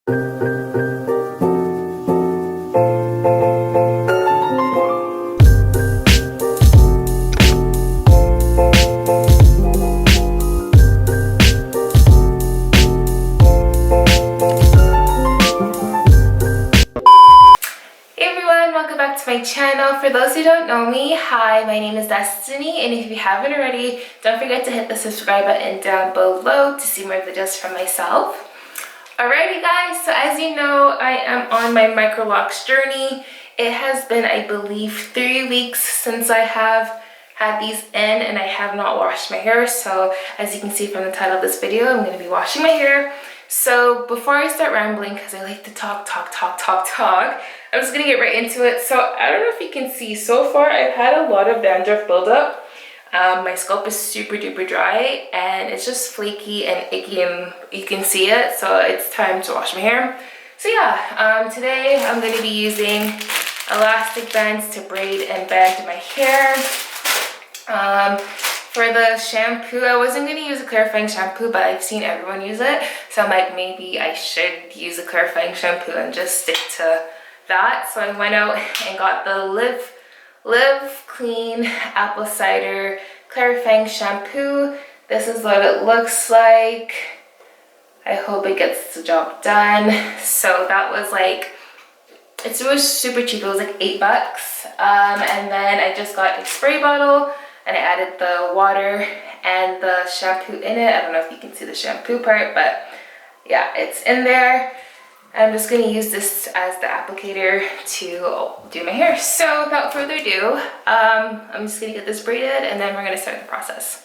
My channel. For those who don't know me, hi, my name is Destiny, and if you haven't already, don't forget to hit the subscribe button down below to see more videos from myself. Alrighty guys, so as you know, I am on my Microlocs journey. It has been, I believe, 3 weeks since I have had these in, and I have not washed my hair. So as you can see from the title of this video, I'm going to be washing my hair. So before I start rambling, because I like to talk, I'm just gonna get right into it. So I don't know if you can see, so far I've had a lot of dandruff buildup. My scalp is super duper dry and it's just flaky and icky, and you can see it. So it's time to wash my hair. So yeah, today I'm going to be using elastic bands to braid and band my hair. For the shampoo, I wasn't going to use a clarifying shampoo, but I've seen everyone use it. So I'm like, maybe I should use a clarifying shampoo and just stick to that. So I went out and got the Live Clean Apple Cider Clarifying Shampoo. This is what it looks like. I hope it gets the job done. So that was like, it was super cheap. It was like $8. And then I just got a spray bottle and I added the water and the shampoo in it. I don't know if you can see the shampoo part, but yeah, it's in there. I'm just going to use this as the applicator to do my hair. So without further ado, I'm just going to get this braided and then we're going to start the process.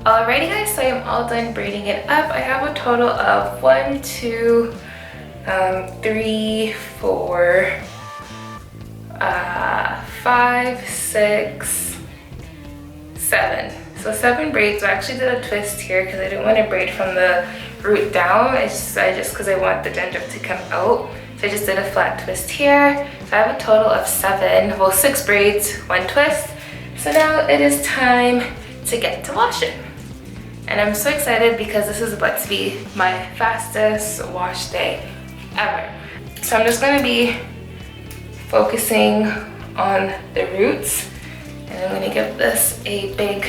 Alrighty guys, so I am all done braiding it up. I have a total of 1, 2, 3, 4, 5, 6, 7. So 7 braids. I actually did a twist here because I didn't want to braid from the root down. I just because I want the dandruff to come out. So I just did a flat twist here. So I have a total of 7, well 6 braids, 1 twist. So now it is time to get to washing. And I'm so excited because this is about to be my fastest wash day ever. So I'm just going to be focusing on the roots, and I'm going to give this a big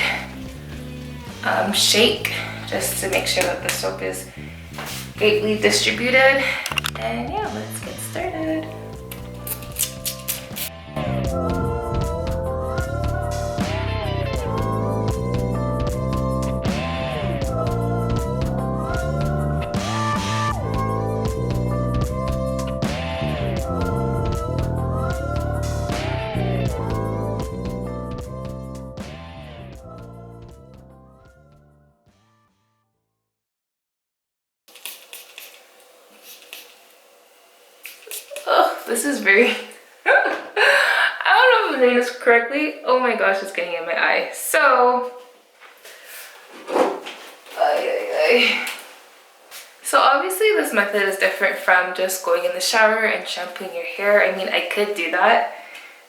shake just to make sure that the soap is greatly distributed. And yeah, let's get started. Oh, this is very, I don't know if I'm doing this correctly. Oh my gosh, it's getting in my eye. So, so obviously this method is different from just going in the shower and shampooing your hair. I mean, I could do that,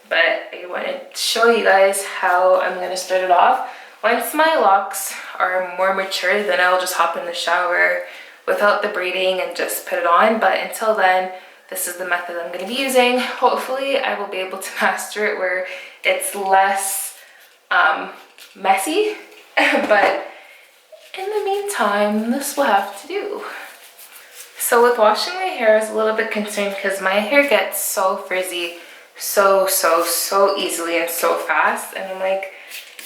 but I wanted to show you guys how I'm going to start it off. Once my locks are more mature, then I'll just hop in the shower without the braiding and just put it on. But until then, this is the method I'm going to be using. Hopefully I will be able to master it where it's less messy, but in the meantime, this will have to do. So with washing my hair, I was a little bit concerned because my hair gets so frizzy so easily and so fast, and I'm like,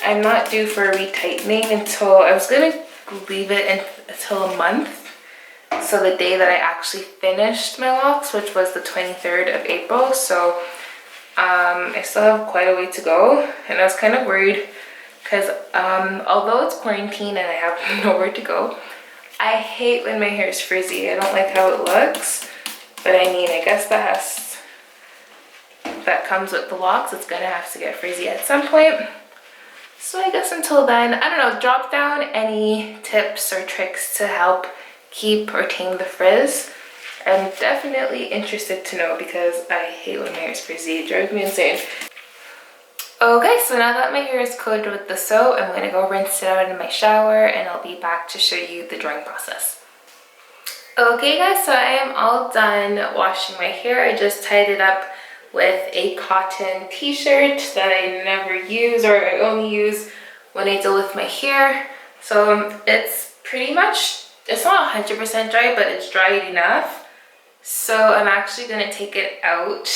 I'm not due for a retightening until, I was gonna leave it until a month, so the day that I actually finished my locks, which was the 23rd of April. So I still have quite a way to go, and I was kind of worried because although it's quarantine and I have nowhere to go, I hate when my hair is frizzy. I don't like how it looks, but I mean, I guess that comes with the locks. It's gonna have to get frizzy at some point. So I guess until then, I don't know, drop down any tips or tricks to help keep or tame the frizz. I'm definitely interested to know because I hate when my hair is frizzy. It drives me insane. Okay, so now that my hair is coated with the soap, I'm going to go rinse it out in my shower and I'll be back to show you the drying process. Okay guys, so I am all done washing my hair. I just tied it up with a cotton t-shirt that I never use, or I only use when I deal with my hair. So it's pretty much, it's not 100% dry, but it's dried enough. So I'm actually going to take it out.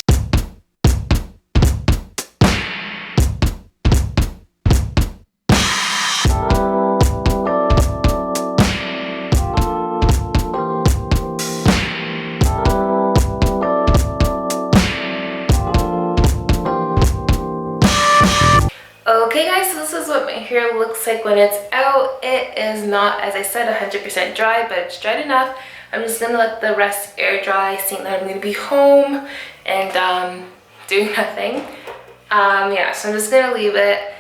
Okay guys, so this is what my hair looks like when it's out. It is not, as I said, 100% dry, but it's dried enough. I'm just gonna let the rest air dry, seeing that I'm gonna be home and doing nothing. Yeah, so I'm just gonna leave it.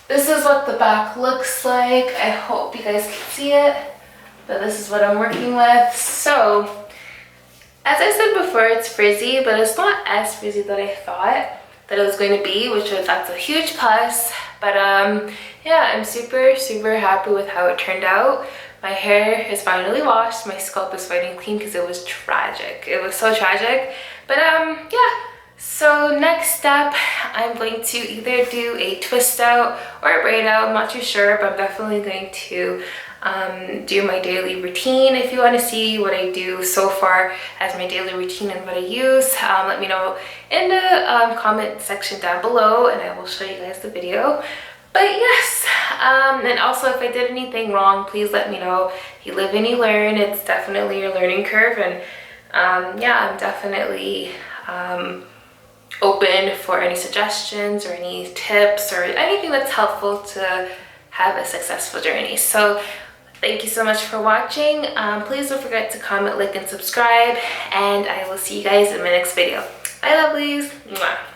This is what the back looks like. I hope you guys can see it, but this is what I'm working with. So, as I said before, it's frizzy, but it's not as frizzy that I thought that it was going to be, that's a huge plus. But yeah, I'm super happy with how it turned out. My hair is finally washed, my scalp is finally clean because it was tragic. It was so tragic. But yeah, so next step, I'm going to either do a twist out or a braid out. I'm not too sure, but I'm definitely going to do my daily routine. If you want to see what I do so far as my daily routine and what I use, let me know in the comment section down below and I will show you guys the video. But yes, and also if I did anything wrong, please let me know. You live and you learn. It's definitely a learning curve, and yeah, I'm definitely open for any suggestions or any tips or anything that's helpful to have a successful journey. So thank you so much for watching. Please don't forget to comment, like, and subscribe, and I will see you guys in my next video. Bye, lovelies. Mwah.